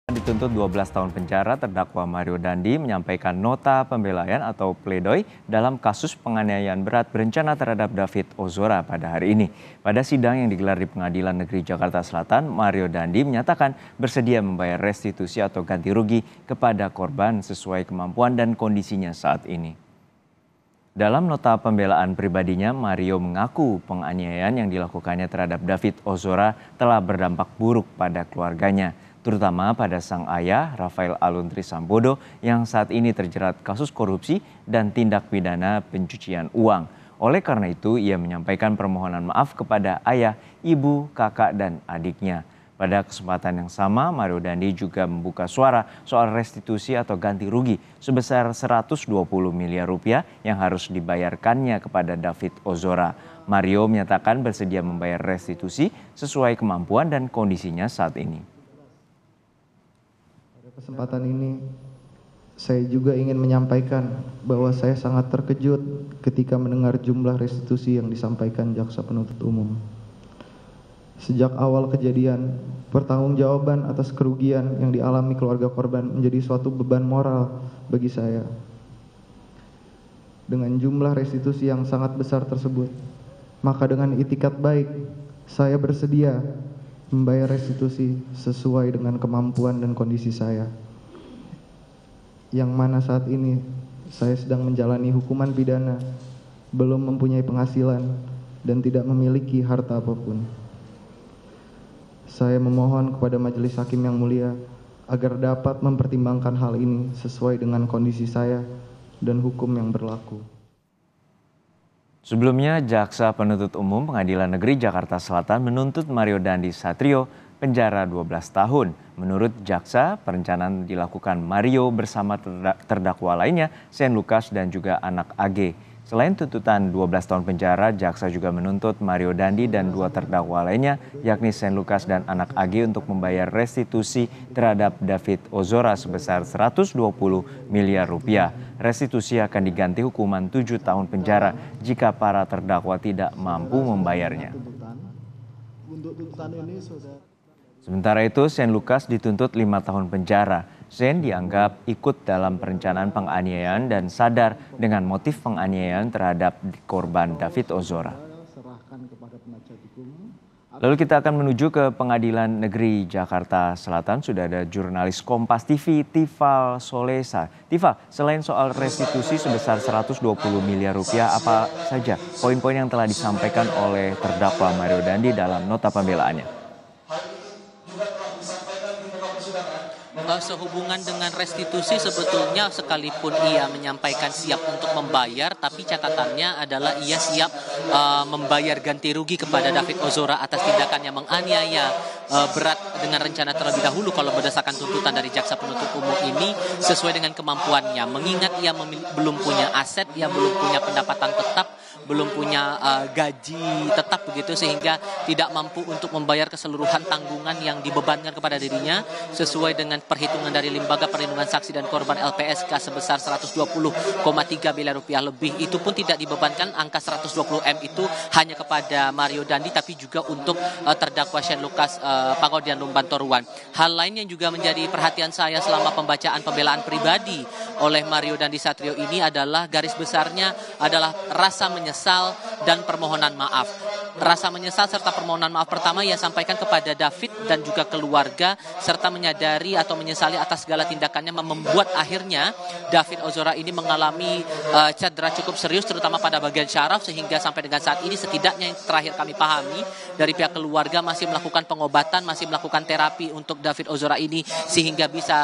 Dituntut 12 tahun penjara, terdakwa Mario Dandi menyampaikan nota pembelaan atau pledoi dalam kasus penganiayaan berat berencana terhadap David Ozora pada hari ini. Pada sidang yang digelar di Pengadilan Negeri Jakarta Selatan, Mario Dandi menyatakan bersedia membayar restitusi atau ganti rugi kepada korban sesuai kemampuan dan kondisinya saat ini. Dalam nota pembelaan pribadinya, Mario mengaku penganiayaan yang dilakukannya terhadap David Ozora telah berdampak buruk pada keluarganya, terutama pada sang ayah, Rafael Alun Trisambodo, yang saat ini terjerat kasus korupsi dan tindak pidana pencucian uang. Oleh karena itu, ia menyampaikan permohonan maaf kepada ayah, ibu, kakak, dan adiknya. Pada kesempatan yang sama, Mario Dandi juga membuka suara soal restitusi atau ganti rugi sebesar 120 miliar rupiah yang harus dibayarkannya kepada David Ozora. Mario menyatakan bersedia membayar restitusi sesuai kemampuan dan kondisinya saat ini. Pada kesempatan ini, saya juga ingin menyampaikan bahwa saya sangat terkejut ketika mendengar jumlah restitusi yang disampaikan jaksa penuntut umum. Sejak awal kejadian, pertanggungjawaban atas kerugian yang dialami keluarga korban menjadi suatu beban moral bagi saya. Dengan jumlah restitusi yang sangat besar tersebut, maka dengan itikat baik, saya bersedia membayar restitusi sesuai dengan kemampuan dan kondisi saya. Yang mana saat ini saya sedang menjalani hukuman pidana, belum mempunyai penghasilan, dan tidak memiliki harta apapun. Saya memohon kepada Majelis Hakim yang mulia agar dapat mempertimbangkan hal ini sesuai dengan kondisi saya dan hukum yang berlaku. Sebelumnya, Jaksa Penuntut Umum Pengadilan Negeri Jakarta Selatan menuntut Mario Dandi Satrio penjara 12 tahun. Menurut jaksa, perencanaan dilakukan Mario bersama terdakwa lainnya, Shane Lucas dan juga anak AG. Selain tuntutan 12 tahun penjara, jaksa juga menuntut Mario Dandi dan dua terdakwa lainnya, yakni Shane Lucas dan anak AG untuk membayar restitusi terhadap David Ozora sebesar 120 miliar rupiah. Restitusi akan diganti hukuman 7 tahun penjara jika para terdakwa tidak mampu membayarnya. Sementara itu, Shane Lucas dituntut 5 tahun penjara. Shane dianggap ikut dalam perencanaan penganiayaan dan sadar dengan motif penganiayaan terhadap korban David Ozora. Lalu kita akan menuju ke Pengadilan Negeri Jakarta Selatan. Sudah ada jurnalis Kompas TV, Tifal Solesa. Tifal, selain soal restitusi sebesar 120 miliar rupiah, apa saja poin-poin yang telah disampaikan oleh terdakwa Mario Dandi dalam nota pembelaannya? Sehubungan dengan restitusi, sebetulnya sekalipun ia menyampaikan siap untuk membayar, tapi catatannya adalah ia siap membayar ganti rugi kepada David Ozora atas tindakannya menganiaya berat dengan rencana terlebih dahulu kalau berdasarkan tuntutan dari jaksa penuntut umum ini sesuai dengan kemampuannya. Mengingat ia belum punya aset, ia belum punya pendapatan tetap, belum punya gaji tetap begitu, sehingga tidak mampu untuk membayar keseluruhan tanggungan yang dibebankan kepada dirinya sesuai dengan perhitungan dari Lembaga Perlindungan Saksi dan Korban LPSK sebesar 120,3 miliar rupiah lebih. Itu pun tidak dibebankan angka 120 M itu hanya kepada Mario Dandi, tapi juga untuk terdakwa Shane Lucas Pangaudian Lumbantoruan. Hal lain yang juga menjadi perhatian saya selama pembacaan pembelaan pribadi oleh Mario Dandi Satrio ini adalah garis besarnya adalah rasa menyesal dan permohonan maaf. Rasa menyesal serta permohonan maaf pertama ia sampaikan kepada David dan juga keluarga, serta menyadari atau menyesali atas segala tindakannya membuat akhirnya David Ozora ini mengalami cedera cukup serius terutama pada bagian syaraf, sehingga sampai dengan saat ini setidaknya yang terakhir kami pahami dari pihak keluarga masih melakukan pengobatan, masih melakukan terapi untuk David Ozora ini sehingga bisa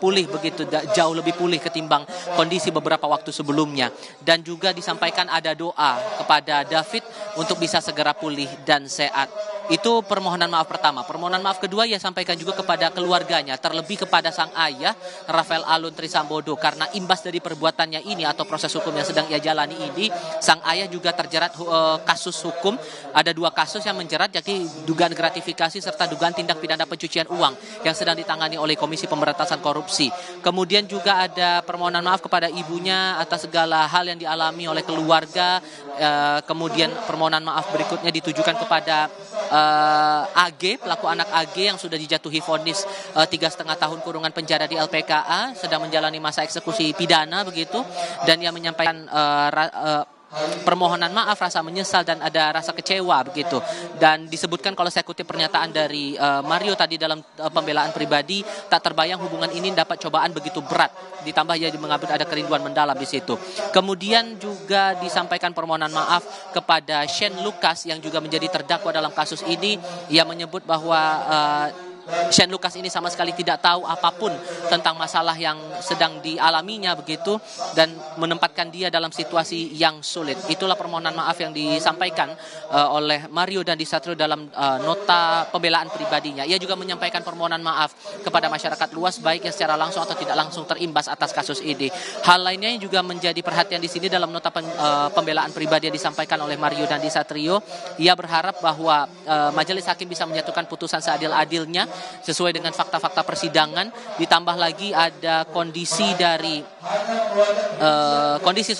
pulih begitu, jauh lebih pulih ketimbang kondisi beberapa waktu sebelumnya. Dan juga disampaikan ada doa kepada David untuk bisa segera pulih dan sehat. Itu permohonan maaf pertama. Permohonan maaf kedua ia sampaikan juga kepada keluarganya, terlebih kepada sang ayah Rafael Alun Trisambodo, karena imbas dari perbuatannya ini atau proses hukum yang sedang ia jalani ini, sang ayah juga terjerat kasus hukum. Ada 2 kasus yang menjerat, yakni dugaan gratifikasi serta dugaan tindak pidana pencucian uang yang sedang ditangani oleh Komisi Pemberantasan Korupsi. Kemudian juga ada permohonan maaf kepada ibunya atas segala hal yang dialami oleh keluarga. Kemudian permohonan maaf berikutnya ditujukan kepada AG, pelaku anak AG yang sudah dijatuhi vonis 3,5 tahun kurungan penjara di LPKA, sedang menjalani masa eksekusi pidana begitu, dan ia menyampaikan permohonan maaf, rasa menyesal dan ada rasa kecewa begitu. Dan disebutkan kalau saya kutip pernyataan dari Mario tadi dalam pembelaan pribadi, tak terbayang hubungan ini dapat cobaan begitu berat. Ditambah ia mengaku ada kerinduan mendalam di situ. Kemudian juga disampaikan permohonan maaf kepada Shane Lucas yang juga menjadi terdakwa dalam kasus ini. Ia menyebut bahwa Shane Lucas ini sama sekali tidak tahu apapun tentang masalah yang sedang dialaminya begitu, dan menempatkan dia dalam situasi yang sulit. Itulah permohonan maaf yang disampaikan oleh Mario Dandisatrio dalam nota pembelaan pribadinya. Ia juga menyampaikan permohonan maaf kepada masyarakat luas baik yang secara langsung atau tidak langsung terimbas atas kasus ini. Hal lainnya yang juga menjadi perhatian di sini dalam nota pembelaan pribadi yang disampaikan oleh Mario Dandisatrio, ia berharap bahwa majelis hakim bisa menyatukan putusan seadil-adilnya sesuai dengan fakta-fakta persidangan, ditambah lagi ada kondisi dari kondisi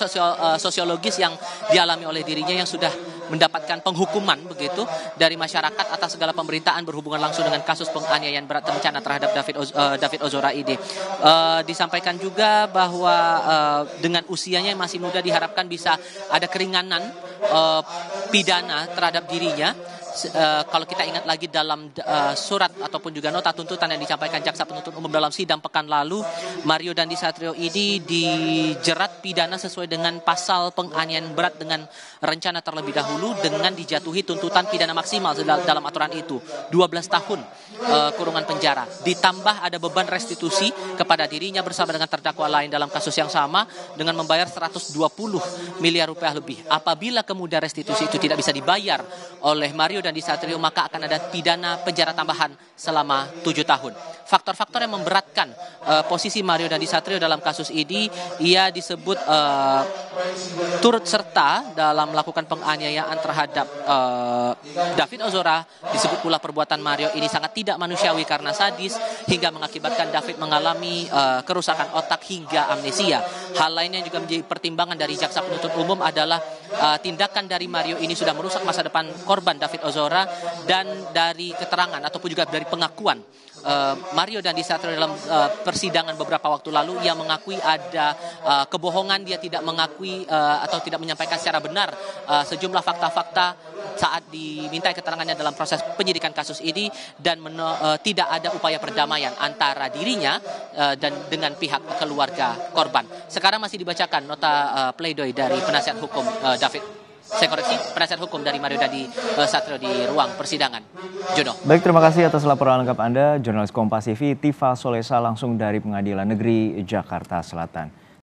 sosiologis yang dialami oleh dirinya yang sudah mendapatkan penghukuman begitu dari masyarakat atas segala pemberitaan berhubungan langsung dengan kasus penganiayaan berat berencana terhadap David Ozora ini. Disampaikan juga bahwa dengan usianya yang masih muda diharapkan bisa ada keringanan pidana terhadap dirinya. Kalau kita ingat lagi dalam surat ataupun juga nota tuntutan yang disampaikan jaksa penuntut umum dalam sidang pekan lalu, Mario Dandisatrio ini dijerat pidana sesuai dengan pasal penganiayaan berat dengan rencana terlebih dahulu, dengan dijatuhi tuntutan pidana maksimal dalam aturan itu 12 tahun kurungan penjara, ditambah ada beban restitusi kepada dirinya bersama dengan terdakwa lain dalam kasus yang sama dengan membayar 120 miliar rupiah lebih. Apabila kemudian restitusi itu tidak bisa dibayar oleh Mario Dandisatrio, maka akan ada pidana penjara tambahan selama 7 tahun. Faktor-faktor yang memberatkan posisi Mario Dandisatrio dalam kasus ini, ia disebut turut serta dalam melakukan penganiayaan terhadap David Ozora. Disebut pula perbuatan Mario ini sangat tidak manusiawi karena sadis hingga mengakibatkan David mengalami kerusakan otak hingga amnesia. Hal lainnya juga menjadi pertimbangan dari jaksa penuntut umum adalah tindakan dari Mario ini sudah merusak masa depan korban David Ozora, dan dari keterangan ataupun juga dari pengakuan Mario Dandisatrio dalam persidangan beberapa waktu lalu, ia mengakui ada kebohongan, dia tidak mengakui atau tidak menyampaikan secara benar sejumlah fakta-fakta saat dimintai keterangannya dalam proses penyidikan kasus ini, dan tidak ada upaya perdamaian antara dirinya dan dengan pihak keluarga korban. Sekarang masih dibacakan nota pledoi dari penasihat hukum David. Saya koreksi, penasihat hukum dari Mario Dandisatrio di ruang persidangan. Jono. Baik, terima kasih atas laporan lengkap Anda, jurnalis Kompas TV Tifa Solesa langsung dari Pengadilan Negeri Jakarta Selatan.